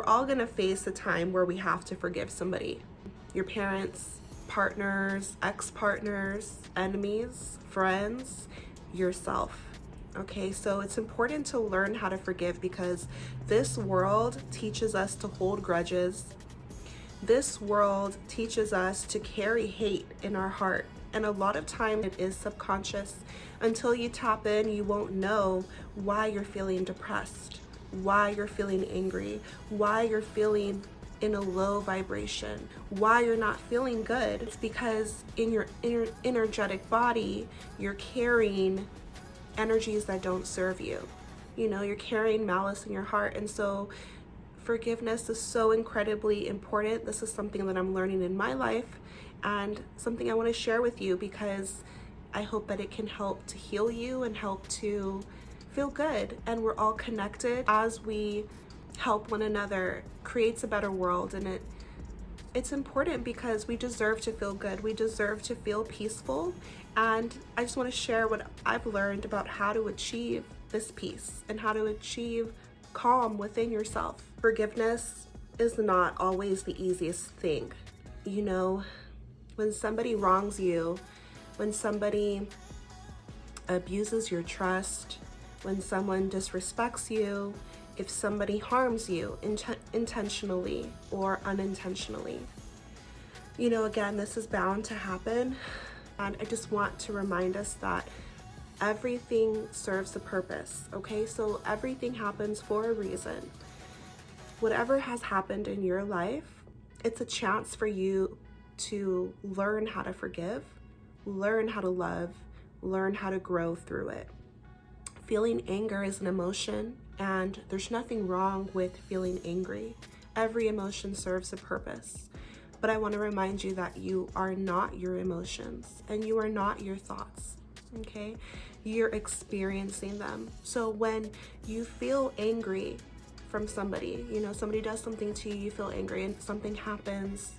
we're all gonna face a time where we have to forgive somebody. Your parents, partners, ex-partners, enemies, friends, yourself. Okay, so it's important to learn how to forgive because this world teaches us to hold grudges. This world teaches us to carry hate in our heart. And a lot of time it is subconscious. Until you tap in, you won't know why you're feeling depressed, why you're feeling angry, why you're feeling in a low vibration, why you're not feeling good. It's because in your energetic body, you're carrying energies that don't serve you. You know, you're carrying malice in your heart. And so forgiveness is so incredibly important. This is something that I'm learning in my life and something I want to share with you because I hope that it can help to heal you and help to feel good. And we're all connected. As we help one another, creates a better world. And it's important because we deserve to feel good. We deserve to feel peaceful. And I just want to share what I've learned about how to achieve this peace and how to achieve calm within yourself. Forgiveness is not always the easiest thing. You know, when somebody wrongs you, when somebody abuses your trust, when someone disrespects you, if somebody harms you intentionally or unintentionally, you know, again, this is bound to happen. And I just want to remind us that everything serves a purpose, okay? So everything happens for a reason. Whatever has happened in your life, it's a chance for you to learn how to forgive, learn how to love, learn how to grow through it. Feeling anger is an emotion, and there's nothing wrong with feeling angry. Every emotion serves a purpose. But I want to remind you that you are not your emotions and you are not your thoughts, okay? You're experiencing them. So when you feel angry from somebody, you know, somebody does something to you, you feel angry, and something happens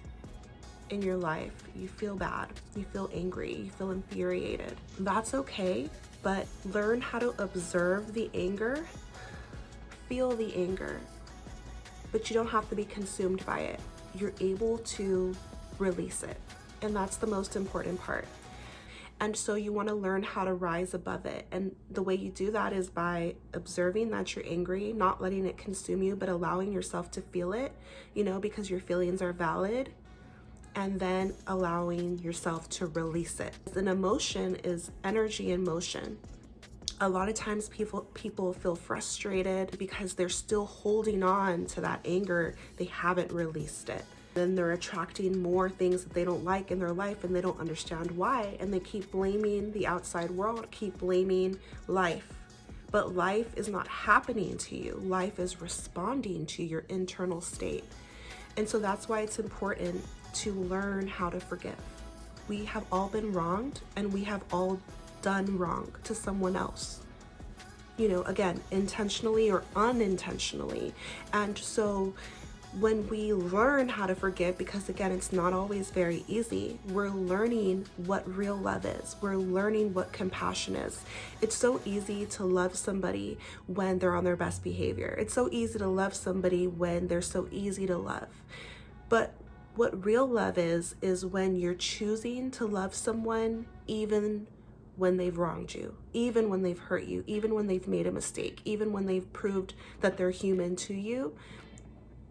in your life, you feel bad, you feel angry, you feel infuriated. That's okay, but learn how to observe the anger, feel the anger, but you don't have to be consumed by it. You're able to release it. And that's the most important part. And so you want to learn how to rise above it. And the way you do that is by observing that you're angry, not letting it consume you, but allowing yourself to feel it, you know, because your feelings are valid, and then allowing yourself to release it. An emotion is energy in motion. A lot of times people feel frustrated because they're still holding on to that anger. They haven't released it. Then they're attracting more things that they don't like in their life and they don't understand why. And they keep blaming the outside world, keep blaming life. But life is not happening to you. Life is responding to your internal state. And so that's why it's important to learn how to forgive. We have all been wronged and we have all done wrong to someone else, you know, again, intentionally or unintentionally. And so when we learn how to forgive, because again, it's not always very easy, we're learning what real love is. We're learning what compassion is. It's so easy to love somebody when they're on their best behavior. It's so easy to love somebody when they're so easy to love. But what real love is when you're choosing to love someone even when they've wronged you, even when they've hurt you, even when they've made a mistake, even when they've proved that they're human to you.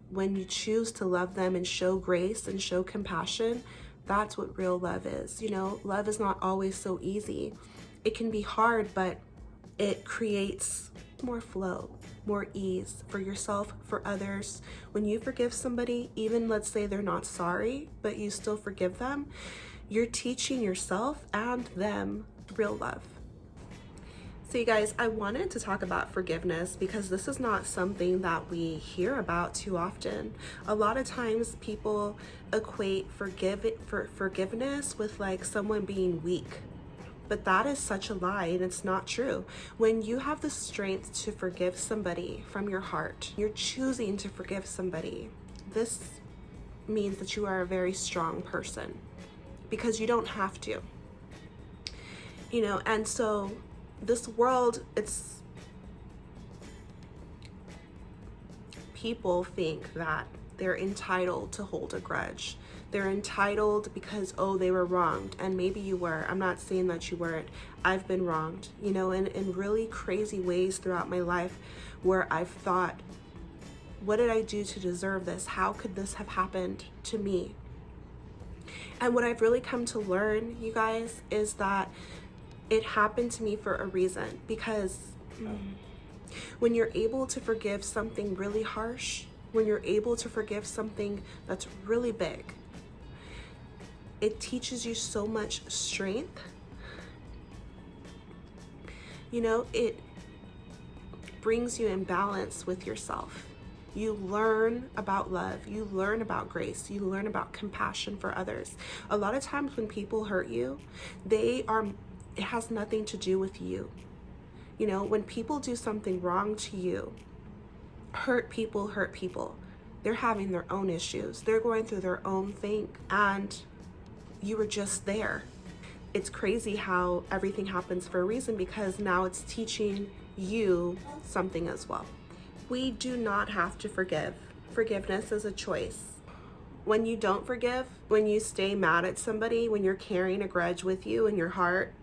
When you choose to love them and show grace and show compassion, that's what real love is. You know, love is not always so easy. It can be hard, but it creates more flow, more ease for yourself, for others. When you forgive somebody, even let's say they're not sorry, but you still forgive them, you're teaching yourself and them real love. So you guys, I wanted to talk about forgiveness because this is not something that we hear about too often. A lot of times people equate forgiveness with like someone being weak. But that is such a lie, and it's not true. When you have the strength to forgive somebody from your heart, you're choosing to forgive somebody, this means that you are a very strong person because you don't have to. You know, and so this world, people think that they're entitled to hold a grudge. They're entitled because, oh, they were wronged. And maybe you were. I'm not saying that you weren't. I've been wronged, you know, in really crazy ways throughout my life, where I've thought, what did I do to deserve this? How could this have happened to me? And what I've really come to learn, you guys, is that it happened to me for a reason. Because when you're able to forgive something really harsh, when you're able to forgive something that's really big, it teaches you so much strength. You know, it brings you in balance with yourself. You learn about love, you learn about grace, you learn about compassion for others. A lot of times when people hurt you, it has nothing to do with you. You know, when people do something wrong to you, hurt people. They're having their own issues. They're going through their own thing, and you were just there. It's crazy how everything happens for a reason, because now it's teaching you something as well. We do not have to forgive. Forgiveness is a choice. When you don't forgive, when you stay mad at somebody, when you're carrying a grudge with you in your heart,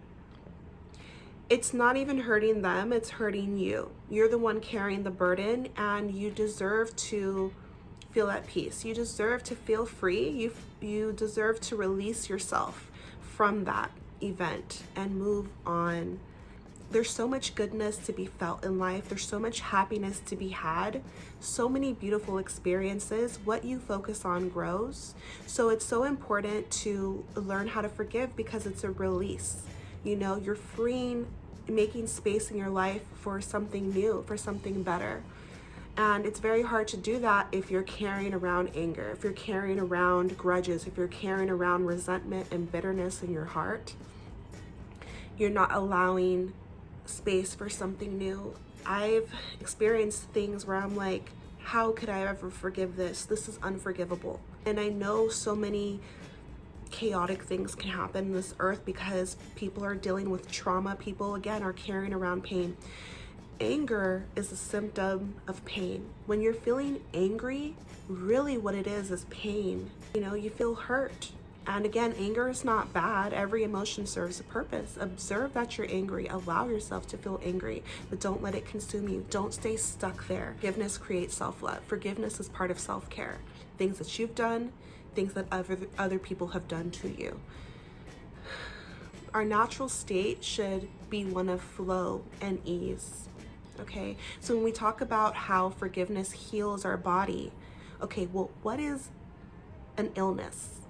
it's not even hurting them, it's hurting you. You're the one carrying the burden, and you deserve to feel at peace. You deserve to feel free. You deserve to release yourself from that event and move on. There's so much goodness to be felt in life. There's so much happiness to be had. So many beautiful experiences. What you focus on grows. So it's so important to learn how to forgive, because it's a release. You know, you're freeing, making space in your life for something new, for something better. And it's very hard to do that if you're carrying around anger, if you're carrying around grudges, if you're carrying around resentment and bitterness in your heart. You're not allowing space for something new. I've experienced things where I'm like, how could I ever forgive this? This is unforgivable. And I know so many chaotic things can happen in this earth because people are dealing with trauma. People, again, are carrying around pain. Anger is a symptom of pain. When you're feeling angry, really what it is pain. You know, you feel hurt. And again, anger is not bad. Every emotion serves a purpose. Observe that you're angry. Allow yourself to feel angry, but don't let it consume you. Don't stay stuck there. Forgiveness creates self-love. Forgiveness is part of self-care. Things that you've done, things that other people have done to you. Our natural state should be one of flow and ease. Okay, so when we talk about how forgiveness heals our body, okay, well, what is an illness?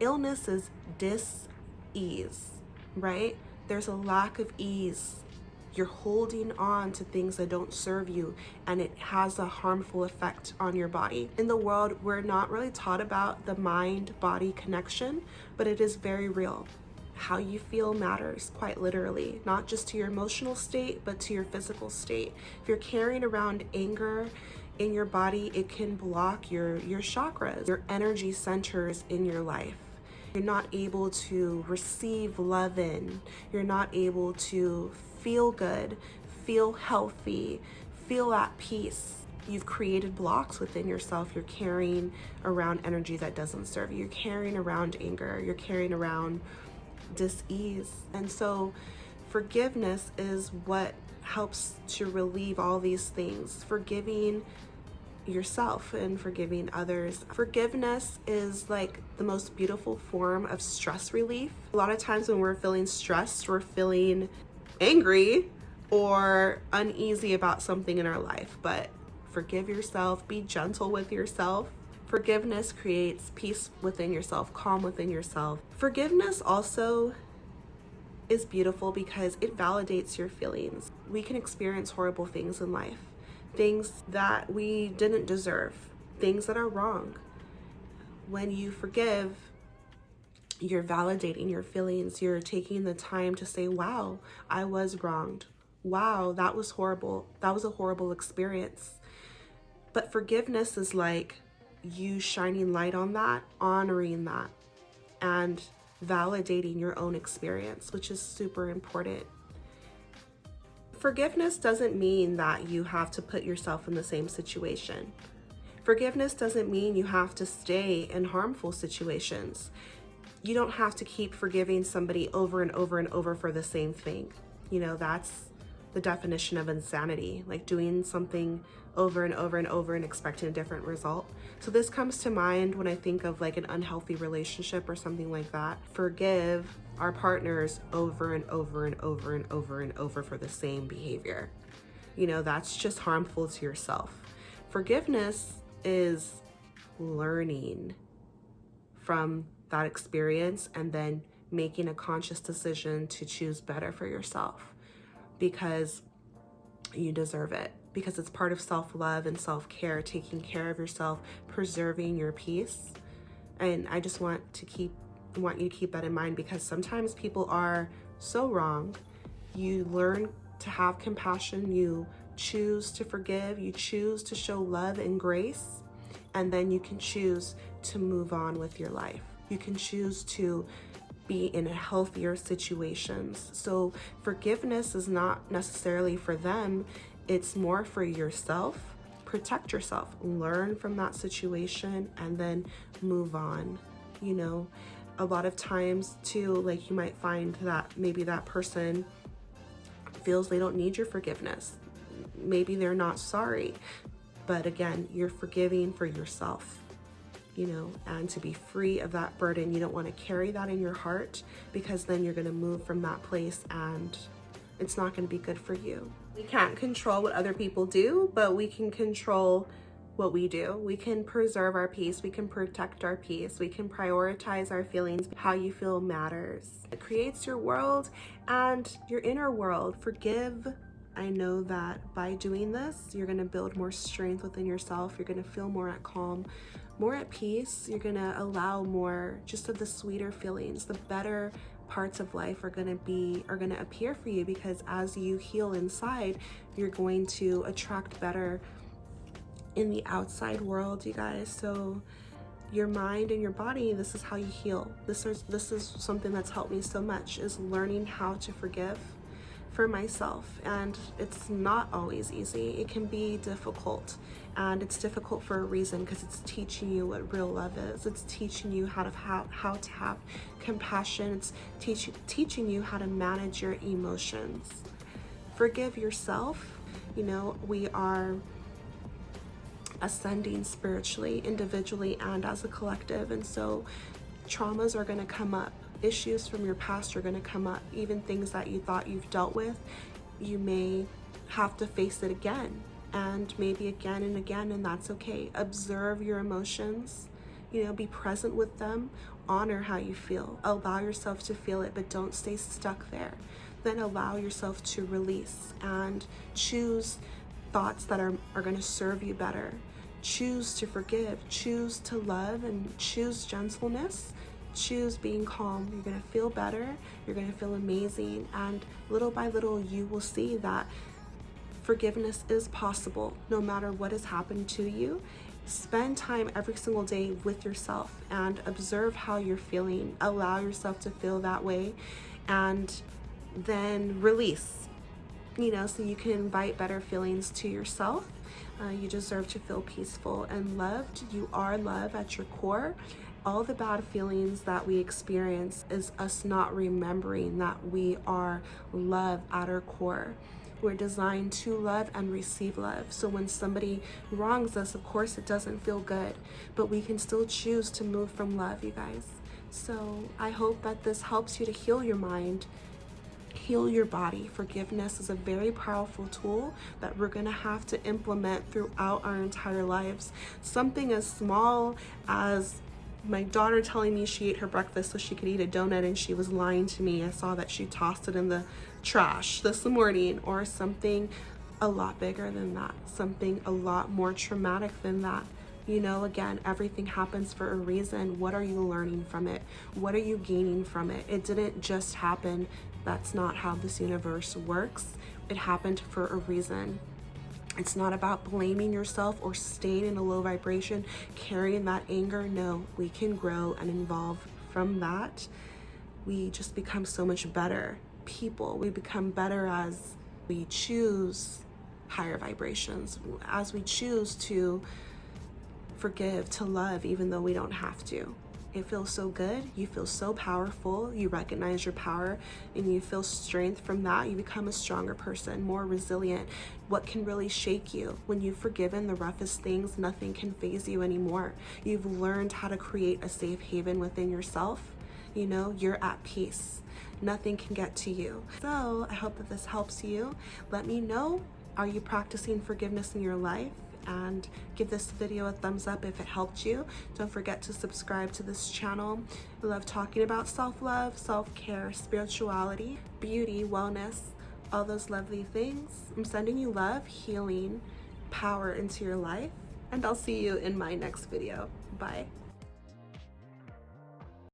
Illness is dis-ease, right? There's a lack of ease. You're holding on to things that don't serve you, and it has a harmful effect on your body. In the world, we're not really taught about the mind-body connection, but it is very real. How you feel matters, quite literally, not just to your emotional state, but to your physical state. If you're carrying around anger in your body, it can block your chakras, your energy centers in your life. You're not able to receive love in. You're not able to feel good, feel healthy, feel at peace. You've created blocks within yourself. You're carrying around energy that doesn't serve you. You're carrying around anger. You're carrying around dis-ease. And so forgiveness is what helps to relieve all these things. Forgiving yourself and forgiving others. Forgiveness is like the most beautiful form of stress relief. A lot of times when we're feeling stressed, we're feeling angry or uneasy about something in our life. But forgive yourself, be gentle with yourself. Forgiveness creates peace within yourself, calm within yourself. Forgiveness also is beautiful because it validates your feelings. We can experience horrible things in life, things that we didn't deserve, things that are wrong. When you forgive, you're validating your feelings. You're taking the time to say, wow, I was wronged. Wow, that was horrible. That was a horrible experience. But forgiveness is like you shining light on that, honoring that, and validating your own experience, which is super important. Forgiveness doesn't mean that you have to put yourself in the same situation. Forgiveness doesn't mean you have to stay in harmful situations. You don't have to keep forgiving somebody over and over and over for the same thing. You know, that's the definition of insanity, like doing something over and over and over and expecting a different result. So this comes to mind when I think of like an unhealthy relationship or something like that. Forgive our partners over and over and over and over and over for the same behavior. You know, that's just harmful to yourself. Forgiveness is learning from that experience and then making a conscious decision to choose better for yourself, because you deserve it, because it's part of self-love and self-care, taking care of yourself, preserving your peace. And I just want you to keep that in mind, because sometimes people are so wrong. You learn to have compassion, you choose to forgive, you choose to show love and grace, and then you can choose to move on with your life. You can choose to be in healthier situations. So forgiveness is not necessarily for them, it's more for yourself. Protect yourself, learn from that situation, and then move on. You know, a lot of times too, like you might find that maybe that person feels they don't need your forgiveness. Maybe they're not sorry, but again, you're forgiving for yourself. You know, and to be free of that burden. You don't want to carry that in your heart, because then you're going to move from that place and it's not going to be good for you. We can't control what other people do, but we can control what we do. We can preserve our peace. We can protect our peace. We can prioritize our feelings. How you feel matters. It creates your world and your inner world. Forgive. I know that by doing this, you're going to build more strength within yourself. You're going to feel more at calm, more at peace. You're going to allow more just of the sweeter feelings. The better parts of life are going to appear for you, because as you heal inside, you're going to attract better in the outside world, you guys. So your mind and your body, this is how you heal. This is something that's helped me so much, is learning how to forgive for myself. And it's not always easy. It can be difficult, and it's difficult for a reason, because it's teaching you what real love is. It's teaching you how to have compassion. It's teaching you how to manage your emotions. Forgive yourself. You know, we are ascending spiritually, individually, and as a collective, and so traumas are going to come up. Issues from your past are going to come up. Even things that you thought you've dealt with, you may have to face it again, and maybe again and again, and that's okay. Observe your emotions, you know, be present with them, honor how you feel, allow yourself to feel it, but don't stay stuck there. Then allow yourself to release and choose thoughts that are going to serve you better. Choose to forgive, choose to love, and choose gentleness. Choose being calm. You're going to feel better. You're going to feel amazing. And little by little, you will see that forgiveness is possible no matter what has happened to you. Spend time every single day with yourself and observe how you're feeling. Allow yourself to feel that way, and then release, you know, so you can invite better feelings to yourself. You deserve to feel peaceful and loved. You are love at your core. All the bad feelings that we experience is us not remembering that we are love at our core. We're designed to love and receive love. So when somebody wrongs us, of course, it doesn't feel good, but we can still choose to move from love, you guys. So I hope that this helps you to heal your mind, heal your body. Forgiveness is a very powerful tool that we're going to have to implement throughout our entire lives. Something as small as my daughter telling me she ate her breakfast so she could eat a donut and she was lying to me. I saw that she tossed it in the trash this morning. Or something a lot bigger than that, something a lot more traumatic than that. You know, again, everything happens for a reason. What are you learning from it? What are you gaining from it? It didn't just happen. That's not how this universe works. It happened for a reason. It's not about blaming yourself or staying in a low vibration, carrying that anger. No, we can grow and evolve from that. We just become so much better people. We become better as we choose higher vibrations, as we choose to forgive, to love, even though we don't have to. It feels so good. You feel so powerful. You recognize your power and you feel strength from that. You become a stronger person, more resilient. What can really shake you? When you've forgiven the roughest things, nothing can faze you anymore. You've learned how to create a safe haven within yourself. You know, you're at peace. Nothing can get to you. So I hope that this helps you. Let me know, are you practicing forgiveness in your life? And give this video a thumbs up if it helped you. Don't forget to subscribe to this channel. I love talking about self-love, self-care, spirituality, beauty, wellness, all those lovely things. I'm sending you love, healing, power into your life, and I'll see you in my next video. Bye.